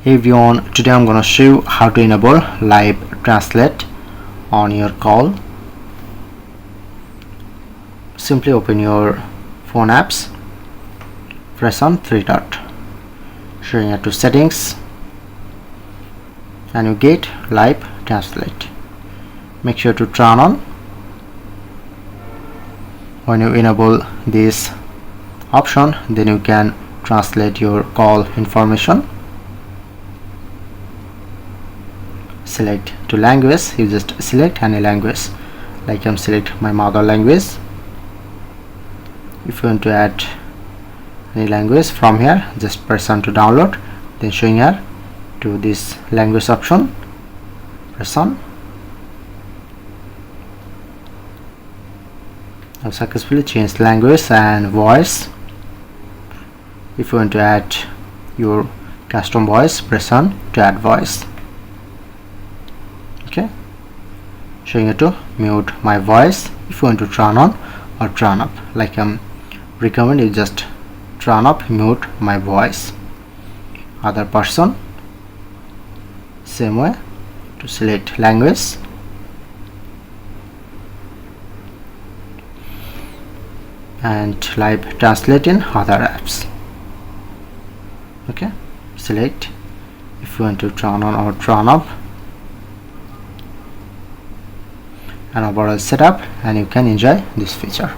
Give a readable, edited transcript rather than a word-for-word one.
Hey everyone, today I'm gonna show you how to enable live translate on your call. Simply open your phone apps, press on three dot, showing it to settings, and you get live translate. Make sure to turn on. When you enable this option, then you can translate your call information. Select to language. You just select any language, like I'm select my mother language. If you want to add any language from here, just press on to download, then showing here to this language option, press on. I've successfully changed language and voice. If you want to add your custom voice, press on to add voice. Okay, showing you to mute my voice. If you want to turn on or turn up, like I'm recommend you just turn up, mute my voice. Other person, same way, to select language, and live translate in other apps. Okay, select if you want to turn on or turn up, and overall setup, and you can enjoy this feature.